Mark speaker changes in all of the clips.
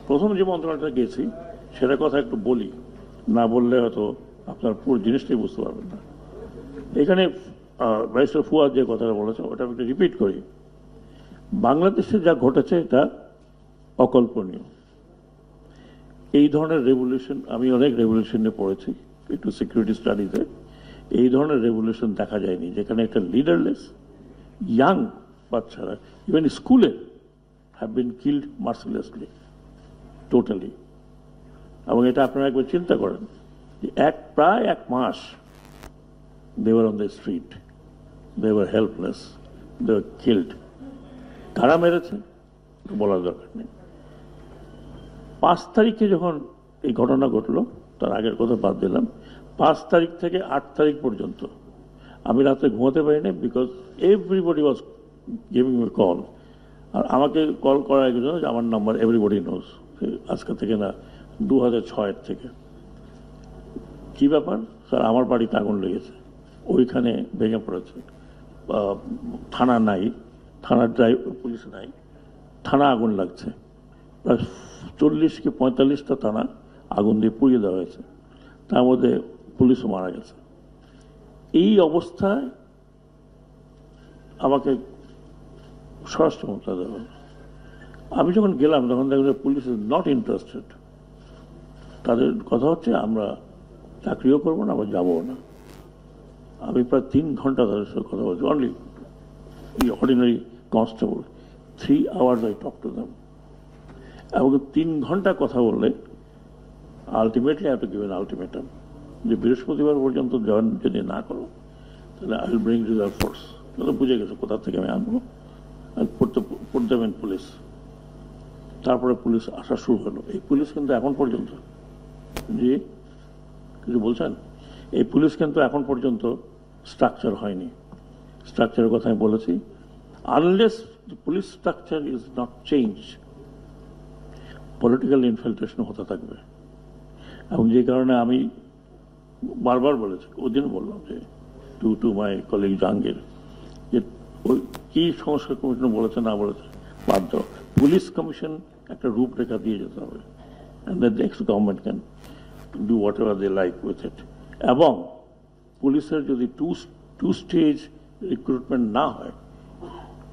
Speaker 1: প্রথম যে মন্ত্রণালয়টা গেছি সেটার কথা একটু বলি, না বললে হয়তো আপনার পুরো জিনিসটাই বুঝতে পারবেন না। এখানে ব্যারিস্টার ফুয়াদ যে কথাটা বলেছে ওটা আমি একটু রিপিট করি। বাংলাদেশে যা ঘটেছে এটা অকল্পনীয়। এই ধরনের রেভলিউশন আমি অনেক রেভলিউশন নিয়ে পড়েছি একটু সিকিউরিটি স্টাডিজে। এই ধরনের রেভলিউশন দেখা যায়নি যেখানে একটা লিডারলেস ইয়াং বাচ্চারা ইভেন স্কুলে have been killed mercilessly totally. এবং এটা আপনারা একবার চিন্তা করেন যে প্রায় এক মাস they were on the street, they were helpless, they were killed. কারা মেরেছে বলার দরকার নেই। 5 তারিখে যখন এই ঘটনা ঘটলো, তার আগের কথা বাদ দিলাম, 5 তারিখ থেকে 8 তারিখ পর্যন্ত আমি রাতে ঘুমাতে পারিনি, because everybody was giving me call. আর আমাকে কল করার জন্য আমার নাম্বার এভরিবডি নোজ, আজকে থেকে না 2006 থেকে। কি ব্যাপার স্যার? আমার বাড়িতে আগুন লেগেছে, ওইখানে ভেঙে পড়েছে, থানা নাই, থানার পুলিশ নাই, থানা আগুন লাগছে, প্রায় 40 কি 45টা থানা আগুন দিয়ে পুড়িয়ে দেওয়া হয়েছে, তার মধ্যে পুলিশও মারা গেছে। এই অবস্থায় আমাকে স্বরাষ্ট্র মন্ত্রণালয় দেওয়া। আমি যখন গেলাম তখন দেখলাম পুলিশ ইজ নট ইন্টারেস্টেড। তাদের কথা হচ্ছে আমরা চাকরিও করবো না, আবার যাবো না। আমি প্রায় 3 ঘন্টা তাদের সাথে কথা বলছি, only ordinary constable. 3 hours I talk to them. এবং 3 ঘন্টা কথা বললে ultimately have to give N ultimatum যে বৃহস্পতিবার পর্যন্ত জয়েন যদি না করো তাহলে I will bring reserve force. তাহলে বুঝে গেছে কোথা থেকে আমি আনবো, পুট দেম ইন পুলিশ। তারপরে পুলিশ আসা শুরু হলো। এই পুলিশ কিন্তু এখন পর্যন্ত, জি কিছু বলছেন, এই পুলিশ কিন্তু এখন পর্যন্ত স্ট্রাকচার হয়নি। স্ট্রাকচারের কথা আমি বলেছি, unless the police structure is not change, political infiltration হতে থাকবে। এবং যে কারণে আমি বারবার বলেছি, ওই দিন বললাম যে টু মাই কলিগ জাহাঙ্গীর, যে ওই কি সংস্কার কমিশন বলেছে না বলেছে বাদ দাও, পুলিশ কমিশন একটা রূপরেখা দিয়ে যেতে হবে, and the next government can do whatever they like with it. এবং পুলিশের যদি টু স্টেজ রিক্রুটমেন্ট না হয়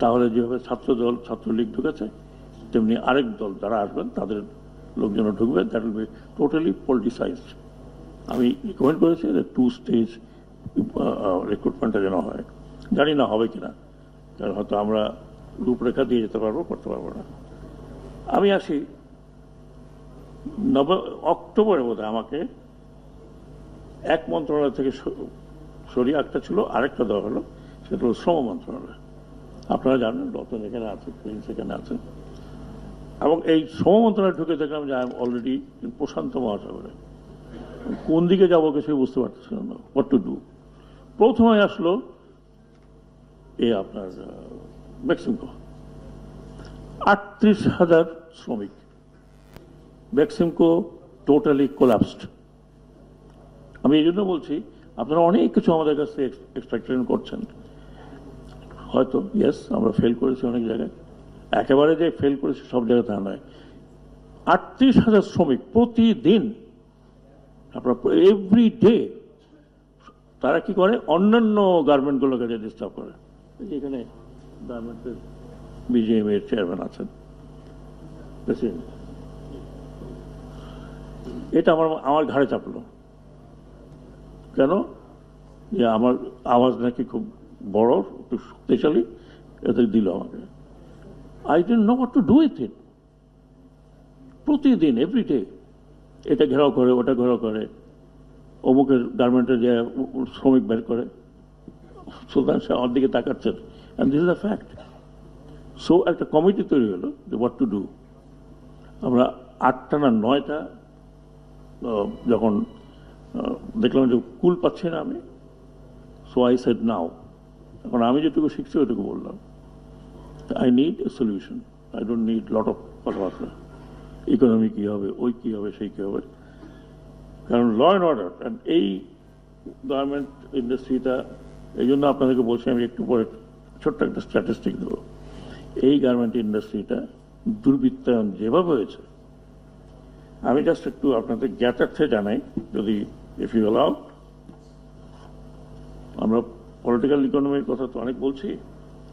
Speaker 1: তাহলে যেভাবে ছাত্রদল ছাত্রলীগ ঢুকেছে তেমনি আরেক দল যারা আসবেন তাদের লোকজন ঢুকবে, that will be totally politicised. আমি রিকমেন্ড করেছি যে 2 স্টেজ রিক্রুটমেন্টটা যেন হয়। জানি না হবে কিনা, কারণ হয়তো আমরা রূপরেখা দিয়ে যেতে পারবো, করতে পারবো না। আমি আসি অক্টোবরে বোধহয় আমাকে এক মন্ত্রণালয় থেকে সরিয়ে একটা ছিল, আরেকটা দেওয়া হলো, সেটা হলো শ্রম মন্ত্রণালয়। আপনারা জানেন রতন এখানে আছে, প্রিন্স এখানে আছে। এবং এই শ্রম মন্ত্রণালয় ঢুকে দেখলাম যে আই এম অলরেডি প্রশান্ত মহাসাগরে। কোন দিকে যাবো কিছুই বুঝতে পারতেছিলাম না, হোয়াট টু ডু। প্রথমে আসলো আপনার বেক্সিমকো, 38,000 শ্রমিক। Beximco totally collapsed. আমি এই জন্য বলছি, আপনারা অনেক কিছু আমাদের কাছ থেকে এক্সপেকটেশন করছেন, হয়তো ইয়েস আমরা ফেল করেছি অনেক জায়গায়, একেবারে যে ফেল করেছি সব জায়গায় তা নয়। 38,000 শ্রমিক প্রতিদিন, আপনার এভরি ডে তারা কি করে, অন্যান্য গার্মেন্টগুলোকে ডিস্টার্ব করে। এখানে গার্মেন্টের বিজিএম এর চেয়ারম্যান আছেন, প্রেসিডেন্ট, এটা আমার ঘাড়ে চাপলো। কেন? যে আমার আওয়াজ নাকি খুব বড়, একটু শক্তিশালী, এতে দিল আমাকে। I didn't know what to do with it. প্রতিদিন এভরিডে এটা ঘেরাও করে, ওটা ঘেরাও করে, অমুকের গার্মেন্টের যে শ্রমিক বের করে, সুলতান শাহ আমার দিকে তাকাচ্ছেন, and this is a fact. So একটা কমিটি তৈরি হলো যে হোয়াট টু ডু। আমরা 8টা না 9টা যখন দেখলাম যে কুল পাচ্ছি না আমি, সো আই সেড নাও, এখন আমি যেটুকু শিখছি ওইটুকু বললাম, I need a solution, I don't need lot of কথাবার্তা, ইকোনমি কী হবে, ওই কী হবে, সেই কী হবে। কারণ ল অ্যান্ড অর্ডার, অ্যান্ড এই গার্মেন্ট ইন্ডাস্ট্রিটা, এই জন্য আপনাদেরকে বলছি, আমি একটু পরে ছোট্ট একটা স্ট্যাটিস্টিক দেবো। এই গার্মেন্ট ইন্ডাস্ট্রিটা দুর্বৃত্তায়ন যেভাবে হয়েছে, আমি জাস্ট একটু আপনাদের জ্ঞাতার্থে জানাই, যদি ইফ ইউ অ্যালাউ। আমরা পলিটিক্যাল ইকোনমির কথা তো অনেক বলছি,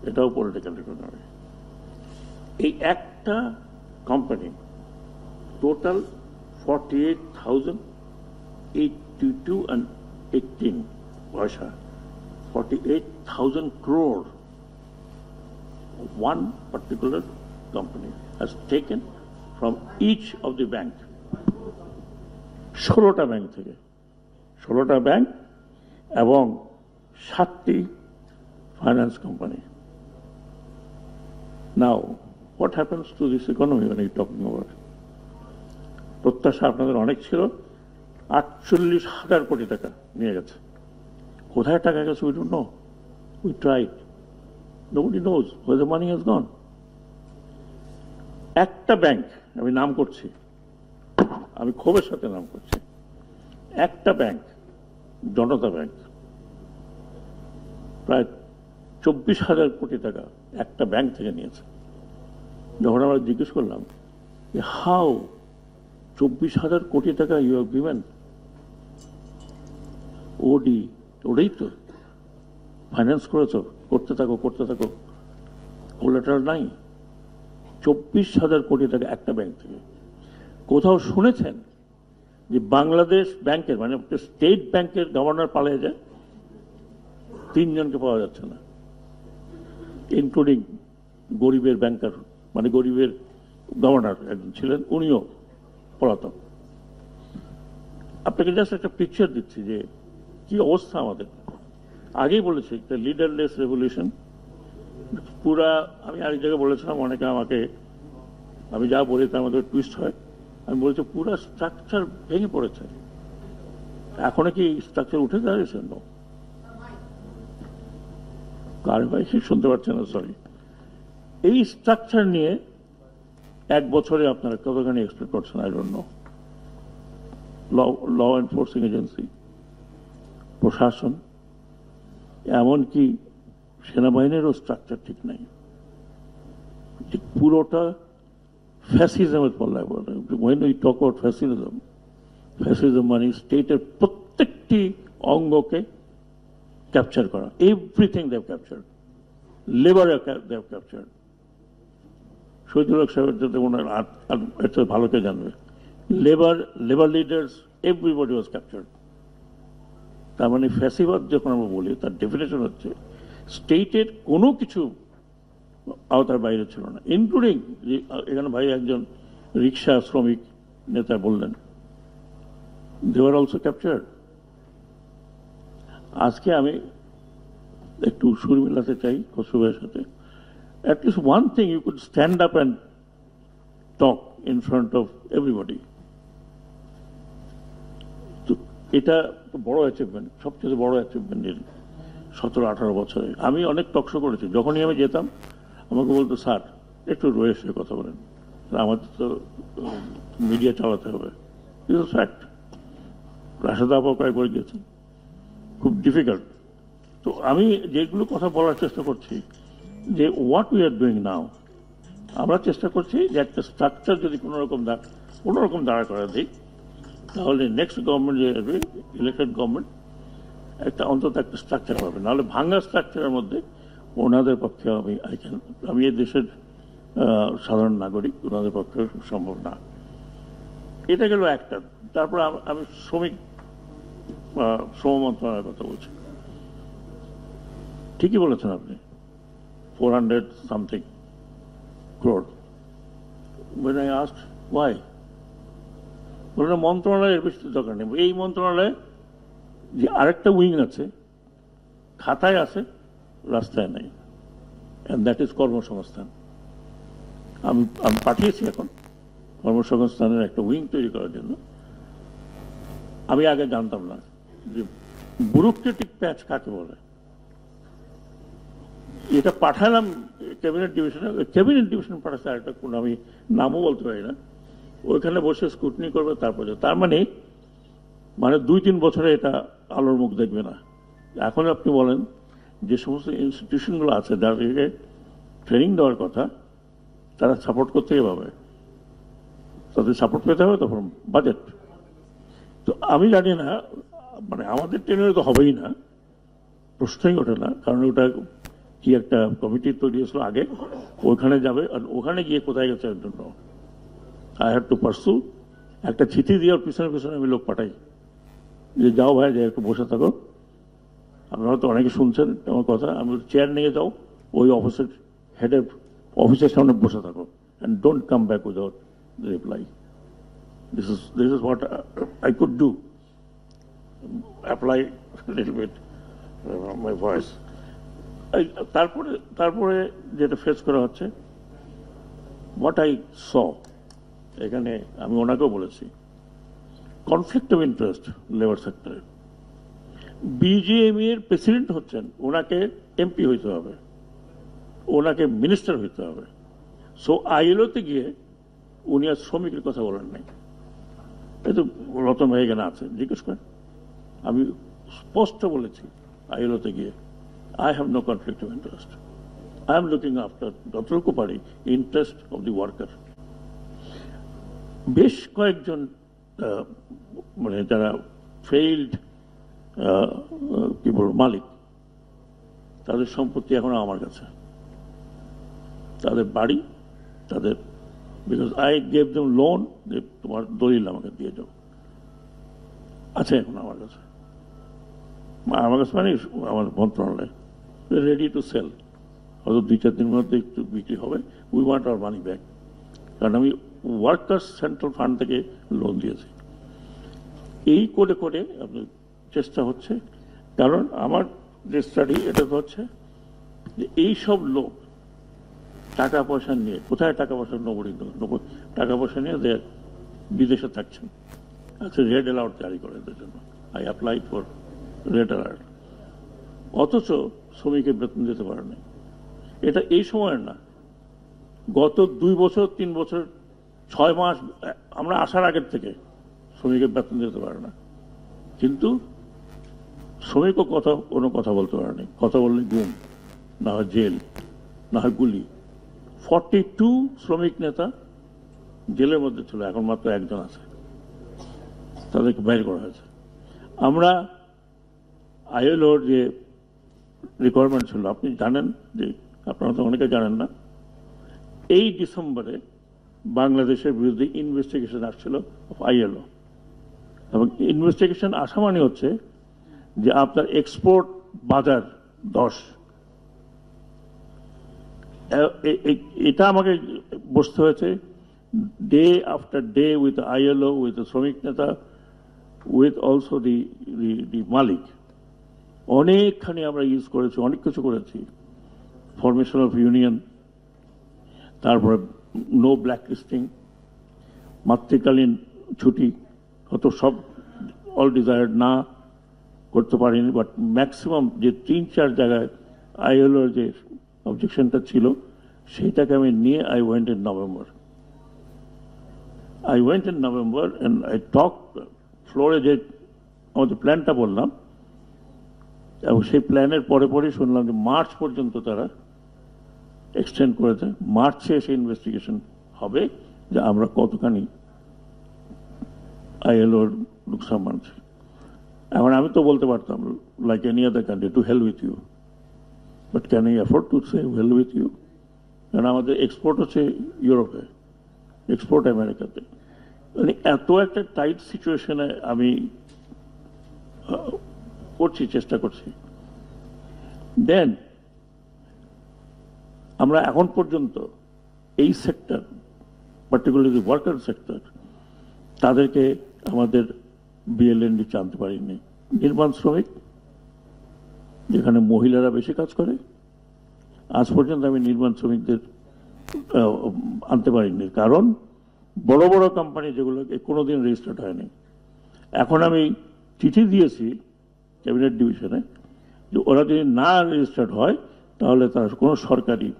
Speaker 1: এটাও পলিটিক্যাল ইকোনমি। এই একটা কোম্পানি টোটাল 48,082 and 18 পয়সা, 48,000 crore, one particular company has taken from each of the bank, 16টা ব্যাংক থেকে, 16টা ব্যাংক এবং 7টি finance company. Now, what happens to this economy when you're talking about it? প্রত্যাশা আপনাদের অনেক ছিল, 48,000 কোটি টাকা নিয়ে গেছে। কোথায় টাকা গেছে we don't know. We tried. Nobody knows where the money has gone. একটা ব্যাংক, আমি নাম করছি, আমি ক্ষোভের সাথে নাম করছি, একটা ব্যাংক, জনতা ব্যাংক, প্রায় 24,000 কোটি টাকা একটা ব্যাংক থেকে নিয়েছে। যখন আমরা জিজ্ঞেস করলাম যে হাউ 24,000 কোটি টাকা ইউ হ্যাভ গিভেন, ওটাই তো ফাইন্যান্স করেছ, করতে থাকো কোলাটারাল নাই। 24,000 কোটি টাকা একটা ব্যাংক থেকে। কোথাও শুনেছেন যে বাংলাদেশ ব্যাংকের, মানে স্টেট ব্যাংকের গভর্নর পালিয়ে যায়? 3 জনকে পাওয়া যাচ্ছে না, ইনক্লুডিং গরিবের ব্যাংকার, মানে গরিবের গভর্নর একজন ছিলেন, উনিও পলাতক। আপনাকে জাস্ট একটা পিকচার দিচ্ছি যে কি অবস্থা আমাদের। আগেই বলেছি একটা লিডারলেস রেভলিউশন পুরা। আমি আরেক জায়গায় বলেছিলাম, অনেকে আমাকে, আমি যা বলি তার মধ্যে টুইস্ট হয়, আমি বলছি পুরা স্ট্রাকচার ভেঙে পড়েছে। এখনো কি স্ট্রাকচার উঠে দাঁড়িয়েছে? কার ভাই শুনতে পাচ্ছেন না, সরি। এই স্ট্রাকচার নিয়ে 1 বছরে আপনারা কতখানি এক্সপেক্ট করছেন? I don't know. Law enforcing agency, প্রশাসন, এমনকি সেনাবাহিনীরও স্ট্রাকচার ঠিক নাই। পুরোটা ফ্যাসিজমের পল্লায় বলে। when we talk about fascism মানে স্টেটের প্রত্যেকটি অঙ্গকে ক্যাপচার করা। Everything they have captured. Labour they have captured. Shahidul Haque সাহেবের যাতে ওনার এটা ভালো কে জানবে। Labour leaders, everybody was captured. তার মানে ফ্যাসিবাদ যখন আমরা বলি, তার ডেফিনেশন হচ্ছে স্টেটের কোনো কিছু আওতার বাইরে ছিল না, ইনক্লুডিং এখানে ভাই একজন রিক্সা শ্রমিক নেতা বললেন, দে ওয়ার অলসো ক্যাপচার্ড। আজকে আমি একটু সুর মেলাতে চাই খসরু ভাইয়ের সাথে। At least one thing you could stand up and talk in front of everybody. তো এটা বড় অ্যাচিভমেন্ট, সবচেয়ে বড় অ্যাচিভমেন্ট 17-18 বছরে। আমি অনেক টকশো করেছি, যখনই আমি যেতাম আমাকে বলতো স্যার একটু রয়ে এসে কথা বলেন, আমাদের তো মিডিয়া চালাতে হবে। It's fact. রাশেদ আপা কয়েকবার গিয়েছেন, খুব ডিফিকাল্ট। তো আমি যেগুলো কথা বলার চেষ্টা করছি যে what we are doing now, আমরা চেষ্টা করছি যে একটা স্ট্রাকচার যদি কোনোরকম দাঁড়া করা দিই, তাহলে নেক্সট গভর্নমেন্ট যে আসবে, ইলেক্টেড গভর্নমেন্ট, একটা অন্তত একটা স্ট্রাকচার হবে। নাহলে ভাঙা স্ট্রাকচারের মধ্যে ওনাদের পক্ষে আমি এই দেশের সাধারণ নাগরিক, ওনাদের পক্ষে সম্ভব না। এটা গেল একটা। তারপর আমি শ্রম মন্ত্রণালয়ের কথা বলছি। ঠিকই বলেছেন আপনি, 400 something crore. When I asked why, বললেন মন্ত্রণালয়ের বেশি দরকার নেই। এই মন্ত্রণালয়ে যে আরেকটা উইং আছে, খাতায় আছে, রাস্তায় নেই, and that is কর্মসংস্থান। আমি পাঠিয়েছি এখন কর্মসংস্থানের একটা উইং তৈরি করার জন্য। আমি আগে জানতাম না যে ব্যুরোক্রেটিক প্যাচ কাকে বলে। এটা পাঠালাম ক্যাবিনেট ডিভিশনে, ক্যাবিনেট ডিভিশন পাঠাচ্ছে আরেকটা কোন, আমি নামও বলতে পারি না, ওইখানে বসে স্ক্রুটিনি করবে। তারপরে তার মানে 2-3 বছরে এটা আলোর মুখ দেখবে না। এখন আপনি বলেন যে সমস্ত ইনস্টিটিউশনগুলো আছে যাদেরকে ট্রেনিং দেওয়ার কথা, তারা সাপোর্ট করতে পাবে। তাদের সাপোর্ট পেতে হবে, তখন বাজেট। তো আমি জানি না, মানে আমাদের টেনে তো হবেই না, প্রশ্নই ওঠে না, কারণ ওটা কি একটা কমিটি তৈরি হয়েছিল আগে, ওইখানে যাবে, আর ওখানে গিয়ে কোথায় গেছে এর জন্য আই হ্যাভ টু পার্সু। একটা চিঠি দেওয়ার পিছনে পিছনে আমি লোক পাঠাই যে যাও ভাই, যে একটু বসে থাকো, আপনারা তো অনেকে শুনছেন আমার কথা, আমি চেয়ার নিয়ে যাও, ওই অফিসের হেডের অফিসের সামনে বসে থাকো, and don't come back without reply. This is what I could do. Apply a little bit my voice. তারপরে যেটা ফেস করা হচ্ছে, what I saw, এখানে আমি ওনাকেও বলেছি, কনফ্লিক্ট অফ ইন্টারেস্ট লেবার সেক্টরে। বিজিএমই এর প্রেসিডেন্ট হচ্ছেন, ওনাকে এমপি হইতে হবে, ওনাকে মিনিস্টার হইতে হবে। সো আইএলওতে গিয়ে উনি আর শ্রমিকের কথা বলেন নাই। এই তো রতন ভাই এখানে আছে, জিজ্ঞেস করেন। আমি স্পষ্ট বলেছি আইএলওতে গিয়ে, I have no conflict of interest, I am looking after যতটুকু পারি ইন্টারেস্ট অফ দি ওয়ার্কার। বেশ কয়েকজন মানে যারা ফেইল্ড কি বলবো মালিক, তাদের সম্পত্তি এখনো আমার কাছে, তাদের বাড়ি, তাদের, because I gave them loan, যে তোমার দলিল আমাকে দিয়ে যাও, আছে এখন আমার কাছে। আমার কাছে মানে আমার মন্ত্রণালয় রেডি টু সেল, হয়তো 2-4 দিনের মধ্যে একটু বিক্রি হবে। We want hour money back, কারণ আমি ওয়ার্কার্স সেন্ট্রাল ফান্ড থেকে লোন দিয়েছি। এই করে করে আপনার চেষ্টা হচ্ছে, কারণ আমার যে স্টাডি এটা তো হচ্ছে যে এইসব লোক টাকা পয়সা নিয়ে, কোথায় টাকা পয়সা টাকা পয়সা নিয়ে বিদেশে থাকছেন, আচ্ছা রেড অ্যালার্ট জারি করে এদের জন্য। I applied for red alert, অথচ শ্রমিকের বেতন দিতে পারে না। এটা এই সময়ের না, গত 2 বছর 3 বছর 6 মাস আমরা আসার আগের থেকে শ্রমিকের বেতন দিতে পারে না, কিন্তু শ্রমিকও কোনো কথা বলতে পারেনি। কথা বললে গুম, না হয় জেল, না হয় গুলি। 42 শ্রমিক নেতা জেলের মধ্যে ছিল, এখন মাত্র একজন আছে, তাদেরকে বাইর করা হয়েছে। আমরা আইএলওর যে রিকোয়ারমেন্ট ছিল, আপনি জানেন যে, আপনারা তো অনেকে জানেন না, এই ডিসেম্বরে বাংলাদেশের বিরুদ্ধে ইনভেস্টিগেশন আসছিল আইএলও, এবং ইনভেস্টিগেশন আসা মানে হচ্ছে যে আপনার এক্সপোর্ট বাজার 10, এটা আমাকে বসতে হয়েছে day after day with ILO, with শ্রমিক নেতা, উইথ অলসো দি মালিক। অনেকখানি আমরা ইউজ করেছি, অনেক কিছু করেছি, ফরমেশন অফ ইউনিয়ন, তারপরে নো ব্ল্যাক লিস্টিং, মাতৃকালীন ছুটি, হয়তো সব অল ডিজায়ার্ড না করতে পারিনি, বাট ম্যাক্সিমাম যে 3-4 জায়গায় আইএলওর যে অবজেকশনটা ছিল, সেইটাকে আমি নিয়ে I went in November and I talk ফ্লোরে, যে আমাদের প্ল্যানটা বললাম, এবং সেই প্ল্যানের পরে পরে শুনলাম যে মার্চ পর্যন্ত তারা এক্সটেন্ড করেছে। মার্চে এসে ইনভেস্টিগেশন হবে যে আমরা কতখানি আইএলওর লোকসান মানছি। এখন আমি তো বলতে পারতাম like any other country, to hell with you, but can I afford to say hell with you? কারণ আমাদের এক্সপোর্ট হচ্ছে ইউরোপে, এক্সপোর্ট আমেরিকাতে। মানে এত একটা টাইট সিচুয়েশনে আমি চেষ্টা করছি। দেন আমরা এখন পর্যন্ত এই সেক্টর, পার্টিকুলারলি ওয়ার্কার সেক্টর, তাদেরকে আমাদের বিএলএনডি আনতে পারিনি। নির্মাণ শ্রমিক, যেখানে মহিলারা বেশি কাজ করে, আজ পর্যন্ত আমি নির্মাণ শ্রমিকদের আনতে পারিনি, কারণ বড় বড় কোম্পানি যেগুলোকে কোনোদিন রেজিস্টার্ড হয়নি। এখন আমি চিঠি দিয়েছি ক্যাবিনেট ডিভিশনে যে ওরা যদি না রেজিস্টার্ড হয় তাহলে তারা কোনো সরকারি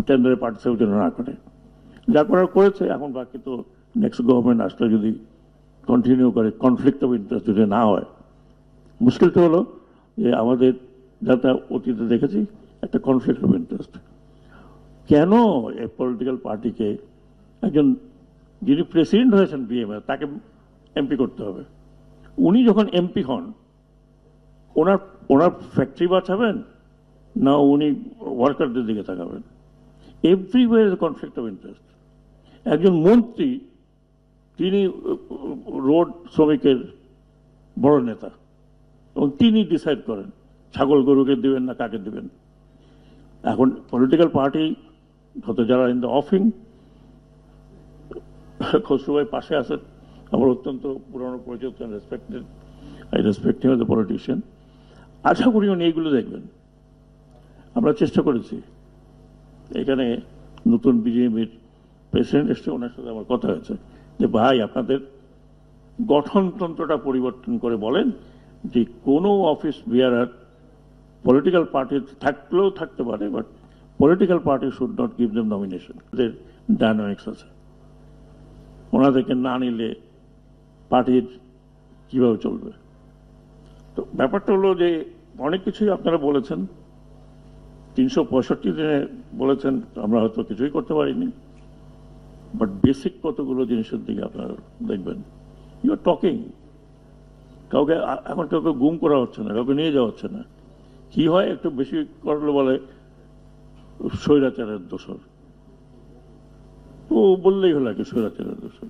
Speaker 1: টেন্ডারে পার্টিসিপেট না করে, যা করার করেছে। এখন বাকি তো নেক্সট গভর্নমেন্ট আসলে যদি কন্টিনিউ করে, কনফ্লিক্ট অফ ইন্টারেস্ট যদি না হয়। মুশকিলটা হলো যে আমাদের যাতে অতীতে দেখেছি একটা কনফ্লিক্ট অফ ইন্টারেস্ট। কেন এই পলিটিক্যাল পার্টিকে একজন যিনি প্রেসিডেন্ট হয়েছেন বিএমএ তাকে এমপি করতে হবে। উনি যখন এমপি হন ওনার ওনার ফ্যাক্টরি বাঁচাবেন না উনি ওয়ার্কারদের দিকে তাকাবেন? Everywhere conflict of interest. একজন মন্ত্রী তিনি রোড শ্রমিকের বড় নেতা এবং তিনি ডিসাইড করেন ছাগল গরুকে দিবেন না কাকে দিবেন। এখন পলিটিক্যাল পার্টি হয়তো যারা ইন দ্য অফিং, খসরু ভাই পাশে আছেন, আমার অত্যন্ত পুরনো পরিচিত, respected, I respect him as a politician. আশা করি উনি এইগুলো দেখবেন। আমরা চেষ্টা করেছি, এখানে নতুন বিজেপির প্রেসিডেন্ট এসে ওনার সাথে আমার কথা হয়েছে যে ভাই আপনাদের গঠনতন্ত্রটা পরিবর্তন করে বলেন যে কোনো অফিস বিয়ারার পলিটিক্যাল পার্টি থাকলেও থাকতে পারে, but political party should not give them nomination. ওদের ডায়নামিক্স আছে, ওনাদেরকে না নিলে পার্টির কিভাবে চলবে। তো ব্যাপারটা হলো যে অনেক কিছুই আপনারা বলেছেন, 365 দিনে বলেছেন, আমরা হয়তো কিছুই করতে পারিনি, বাট বেসিক কতগুলো জিনিসের দিকে আপনারা দেখবেন। ইউ আর টকিং, কাউকে এখন কাউকে গুম করা হচ্ছে না, কাউকে নিয়ে যাওয়া হচ্ছে না। কি হয় একটু বেশি করলে বলে স্বৈরাচারের দোষর, তো বললেই হলো কি স্বৈরাচারের দোষর।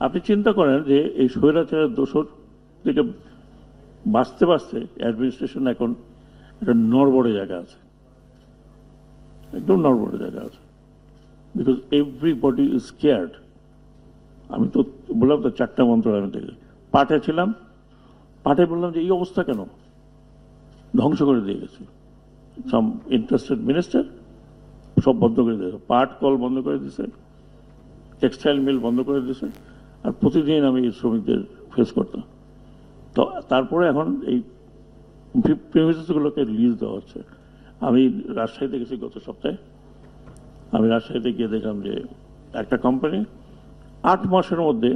Speaker 1: আপনি চিন্তা করেন যে এই স্বৈরাচারের দোষর থেকে বাঁচতে বাঁচতে অ্যাডমিনিস্ট্রেশন এখন একটা নড়বড়ে জায়গা আছে, একদম নড়বড়ে জায়গা আছে, বিকজ এভরিবডি ইজ স্কেয়ার্ড। আমি তো বললাম তো 4টা মন্ত্রণালয় থেকে পাঠে ছিলাম, পাঠে বললাম যে এই অবস্থা কেন, ধ্বংস করে দিয়ে গেছে সাম ইন্টারেস্টেড মিনিস্টার, সব বন্ধ করে দিয়েছে, পাট কল বন্ধ করে দিয়েছে, টেক্সটাইল মিল বন্ধ করে দিয়েছে, আর প্রতিদিন আমি শ্রমিকদের ফেস করতাম। তো তারপরে এখন এই প্রেমিসগুলোকে লিজ দেওয়া হচ্ছে। আমি রাজশাহীতে গেছি গত সপ্তাহে, আমি রাজশাহীতে গিয়ে দেখলাম যে একটা কোম্পানি 8 মাসের মধ্যে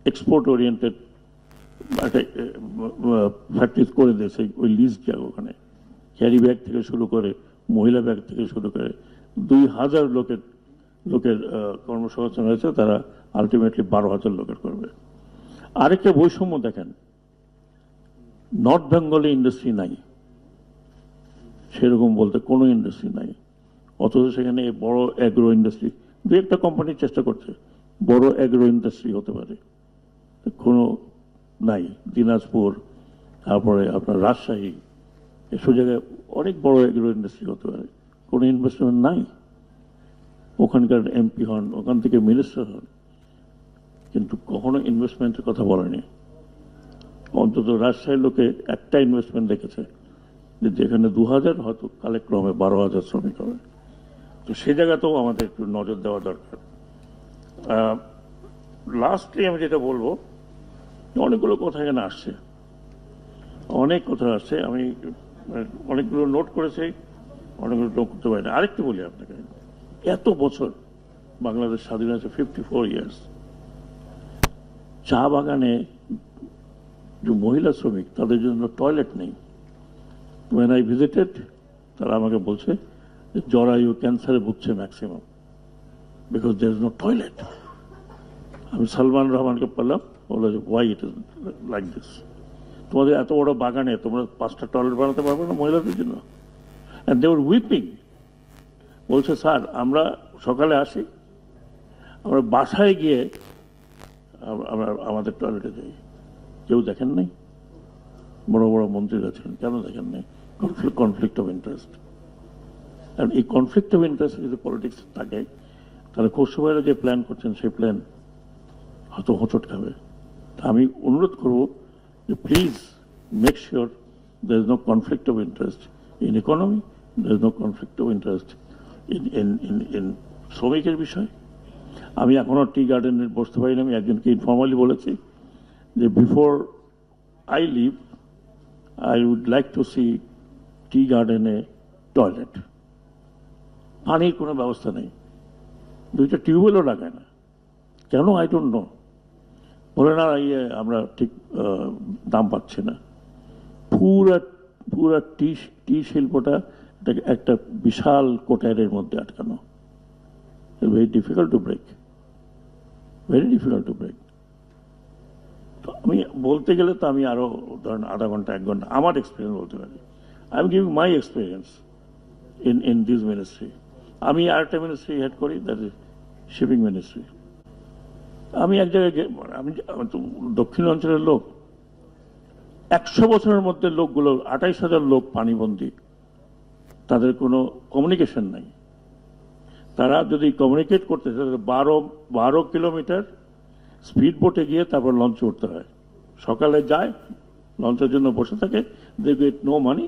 Speaker 1: এক্সপোর্ট ওরিয়েন্টেড একটা ফ্যাক্টরি করে দিয়েছে ওই লিজ জায়গা। ওখানে ক্যারি ব্যাগ থেকে শুরু করে মহিলা ব্যাগ থেকে শুরু করে 2000 লোকের কর্মসংস্থান হয়েছে, তারা আলটিমেটলি 12,000 লোকের করবে। আরেকটা বৈষম্য দেখেন, নর্থ বেঙ্গলে ইন্ডাস্ট্রি নাই, সেরকম বলতে কোনো ইন্ডাস্ট্রি নাই, অথচ সেখানে বড় অ্যাগ্রো ইন্ডাস্ট্রি, দু একটা কোম্পানি চেষ্টা করছে বড় অ্যাগ্রো ইন্ডাস্ট্রি হতে পারে, কোনো নাই। দিনাজপুর, তারপরে আপনার রাজশাহী, এসব জায়গায় অনেক বড় এগ্রো ইন্ডাস্ট্রি হতে পারে, কোনো ইনভেস্টমেন্ট নাই। ওখানকার এমপি হন, ওখান থেকে মিনিস্টার হন, কিন্তু কখনো ইনভেস্টমেন্টের কথা বলেনি। অন্তত রাজশাহীর লোকে একটা ইনভেস্টমেন্ট দেখেছে যে যেখানে 2000 হয়তো কালেক্রমে 12,000 শ্রমিক হবে। তো সেই জায়গাতেও আমাদের একটু নজর দেওয়া দরকার। লাস্টে আমি যেটা বলবো, অনেকগুলো কথা এখানে আসছে, অনেক কথা আসছে, আমি অনেকগুলো নোট করেছি, অনেকগুলো নোট করতে পারি না। আরেকটু বলি আপনাকে, এত বছর বাংলাদেশ স্বাধীন আছে, 54 ইয়ার্স, চা বাগানে যে মহিলা শ্রমিক তাদের জন্য টয়লেট নেই। when I visited, তারা আমাকে বলছে যে জরায়ু ক্যান্সারে ভুগছে maximum, because there is no toilet. আমি সালমান রহমানকে বললাম, বললো যে why it is like this? তোমাদের এত বড় বাগানে তোমরা 5টা টয়লেট বানাতে পারবে না মহিলাদের জন্য? and they were weeping. বলছে স্যার আমরা সকালে আসি, আমরা বাসায় গিয়ে আমরা আমাদের টয়লেটে যাই, কেউ দেখেন নাই? বড় বড় মন্ত্রীরা ছিলেন, কেন দেখেন নাই? Conflict of interest. আর এই কনফ্লিক্ট অফ ইন্টারেস্ট যদি পলিটিক্স থাকে, তাহলে খসরু ভাইরা যে প্ল্যান করছেন সেই প্ল্যান হয়তো হোঁচট খাবে। আমি অনুরোধ করব যে please make sure there is no conflict of interest in economy, there is no conflict of interest in শ্রমিকের বিষয়। আমি এখনো টি গার্ডেনে বসতে পারি না। আমি একজনকে ইনফর্মালি বলেছি যে before I leave I would like to see tea গার্ডেনে টয়লেট। পানির কোনো ব্যবস্থা নেই, 2টা টিউবওয়েলও লাগায় না, কেন আই ডোন্ট নো। বলে না আমরা ঠিক দাম পাচ্ছি না। পুরা টি শিল্পটা একটা বিশাল কোটারের মধ্যে আটকানো, very difficult to break. Very difficult to break. তো আমি বলতে গেলে তো আমি আরো ধরেন আধা ঘন্টা 1 ঘন্টা আমার এক্সপিরিয়েন্স বলতে পারি। I am giving my experience in this ministry. আমি আরেকটা মিনিস্ট্রি হেড করি, দ্যাট ইজ শিপিং মিনিস্ট্রি। আমি এক জায়গায় আমি তো দক্ষিণ অঞ্চলের লোক, 100 বছরের মধ্যে লোকগুলো 28,000 লোক পানিবন্দী, তাদের কোনো কমিউনিকেশন নাই। তারা যদি কমিউনিকেট করতে চায় 12 কিলোমিটার স্পিড বোটে গিয়ে তারপর লঞ্চে উঠতে হয়। সকালে যায়, লঞ্চের জন্য বসে থাকে, দে গেট নো মানি,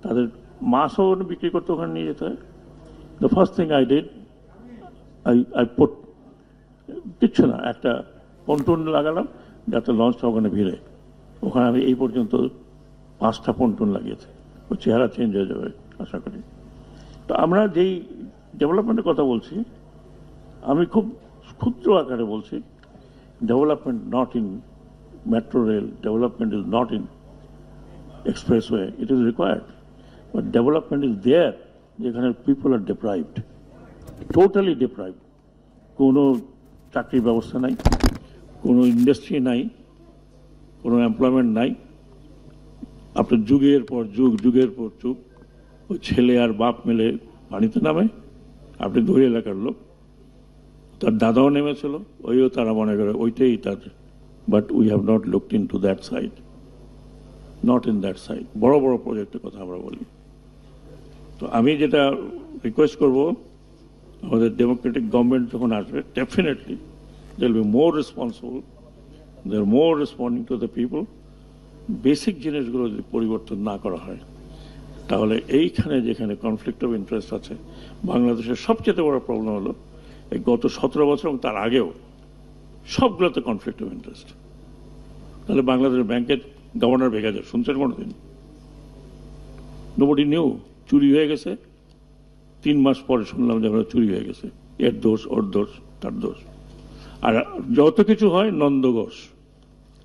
Speaker 1: তাদের মাছও বিক্রি করতে ওখানে নিয়ে যেতে হয়। The first thing I did, I put, কিচ্ছু না, একটা পন্টুন লাগালাম যাতে লঞ্চটা ওখানে ভিড়ে। ওখানে আমি এই পর্যন্ত 5টা পন্টুন লাগিয়েছি। ও চেহারা চেঞ্জ হয়ে যাবে আশা করি। তো আমরা যেই ডেভেলপমেন্টের কথা বলছি, আমি খুব ক্ষুদ্র আকারে বলছি, development not in metro rail, development is not in expressway, it is required, but development is there যেখানে people are deprived, totally deprived. কোনো চাকরির ব্যবস্থা নাই, কোনো ইন্ডাস্ট্রি নাই, কোনো এমপ্লয়মেন্ট নাই। আপনার যুগের পর যুগ, যুগের পর যুগ ওই ছেলে আর বাপ মিলে পানিতে নামে। আপনি দূর এলাকার লোক, তার দাদাও নেমেছিল, ওইও তারা মনে করে ওইটাই তার। But we have not looked into that side, not in that side. বড় বড় প্রজেক্টের কথা আমরা বলি। তো আমি যেটা রিকোয়েস্ট করব, আমাদের ডেমোক্রেটিক গভর্নমেন্ট যখন আসবে, definitely they will be more responsible, they are more responding to the people. Basic জিনিসগুলো যদি পরিবর্তন না করা হয়, তাহলে এইখানে যেখানে কনফ্লিক্ট অফ ইন্টারেস্ট আছে, বাংলাদেশের সবচেয়ে বড় প্রবলেম হলো এই গত 17 বছর এবং তার আগেও সবগুলোতে কনফ্লিক্ট অফ ইন্টারেস্ট। তাহলে বাংলাদেশের ব্যাংকের গভর্নর ভেঙে যায়, শুনছেন কোনোদিন? নোবডি নিউ, চুরি হয়ে গেছে, 3 মাস পরে শুনলাম যে আমরা চুরি হয়ে গেছে, এর দোষ, ওর দোষ, তার দোষ। আর যত কিছু হয় নন্দ ঘোষ,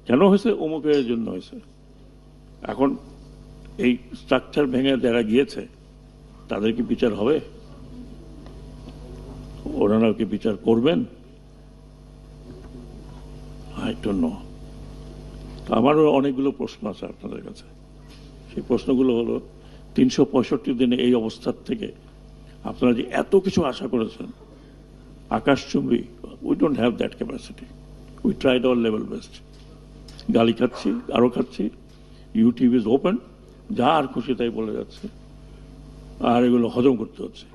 Speaker 1: কেন হয়েছে? অমুকের জন্য হয়েছে। এখন এই স্ট্রাকচার ভেঙে যারা গিয়েছে তাদের কি বিচার হবে? ওনারাও কি বিচার করবেন? I don't no. আমারও অনেকগুলো প্রশ্ন আছে আপনাদের কাছে। সেই প্রশ্নগুলো হলো, 365 দিনে এই অবস্থার থেকে আপনারা যে এত কিছু আশা করেছেন, আকাশচুম্বী, we don't have that capacity. We tried hour level best. গালি খাচ্ছি, আরো খাচ্ছি, ইউটিউব ইজ ওপেন, যা আর খুশি তাই বলে যাচ্ছে, আর এগুলো হজম করতে হচ্ছে।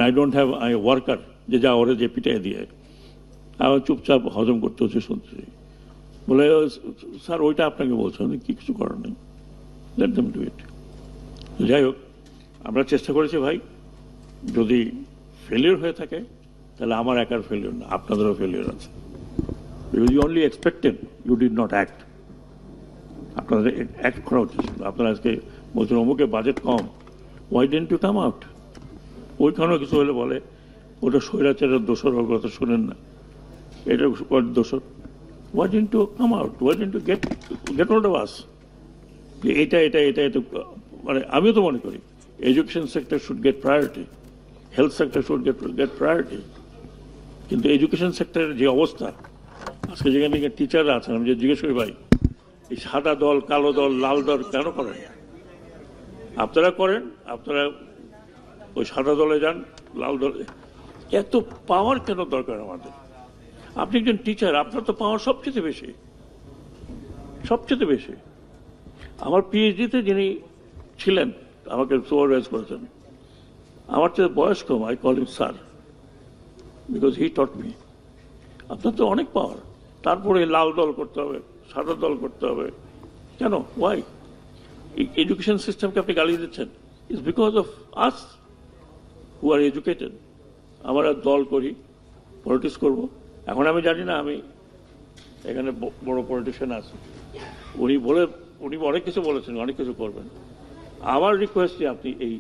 Speaker 1: I don't have I worker যে যা ওরে যে পিটাই দিয়ে, আমার চুপচাপ হজম করতে হচ্ছে, শুনছি। বলে স্যার ওইটা আপনাকে বলছেন, কি কিছু করার নেই, লেট দেম ডু ইট। যাই হোক, আমরা চেষ্টা করেছি ভাই, যদি ফেলিওর হয়ে থাকে তাহলে আমার একার ফেলিওর না, আপনাদেরও ফেলিওর আছে। Because you only expected, you did not act. আপনাদের অ্যাক্ট করা উচিত ছিল। আপনারা আজকে বলছেন অমুকে বাজেট কম, why didn't you come out? ওইখানেও কিছু হলে বলে ওটা স্বৈরাচারের দোষর, ওর কথা শুনেন না, এটা দোষর। Why didn't you come out? Why didn't you get hold of us? এটা এটা এটা এটা মানে আমিও তো মনে করি education sector should get priority, health sector should get priority. কিন্তু এডুকেশন সেক্টরের যে অবস্থা আজকে, যেখানে টিচাররা আছেন, আমি যে জিজ্ঞেস করি ভাই, এই সাদা দল, কালো দল, লাল দল কেন করেন? আপনারা করেন, আপনারা ওই সাদা দলে যান, লাল দলে। এত পাওয়ার কেন দরকার আমাদের? আপনি একজন টিচার, আপনার তো পাওয়ার সবচেয়ে বেশি, সবচেয়ে বেশি। আমার পিএইচডিতে যিনি ছিলেন, আমাকে সুপারভাইজ করেছেন, আমার চেয়ে বয়স কম, I call him sir, because he taught me. আপনার তো অনেক পাওয়ার, তারপরে লাল দল করতে হবে, সাদা দল করতে হবে কেন? ওয়াই? এডুকেশন সিস্টেমকে আপনি গালি দিচ্ছেন, it's because of us who are educated. আমরা দল করি, পলিটিক্স করব। এখন আমি জানি না, আমি এখানে বড় পলিটিশিয়ান আছে, উনি অনেক কিছু বলেছেন, অনেক কিছু করবেন। আমার রিকোয়েস্ট যে আপনি এই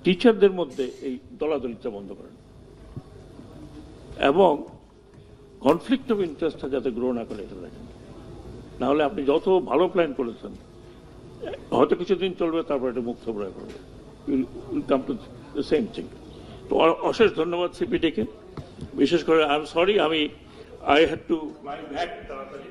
Speaker 1: টিচারদের মধ্যে এই দলাদলিটা বন্ধ করেন, এবং কনফ্লিক্ট অফ ইন্টারেস্টটা যাতে গ্রো না করে, এটা দেখেন। নাহলে আপনি যত ভালো প্ল্যান করেছেন, হয়তো কিছুদিন চলবে, তারপর এটা মুখ থবড়ায় করবে, will come to the same thing. তো অশেষ ধন্যবাদ সিপিডিকে। বিশেষ করে I am sorry, I had to fly back তাড়াতাড়ি।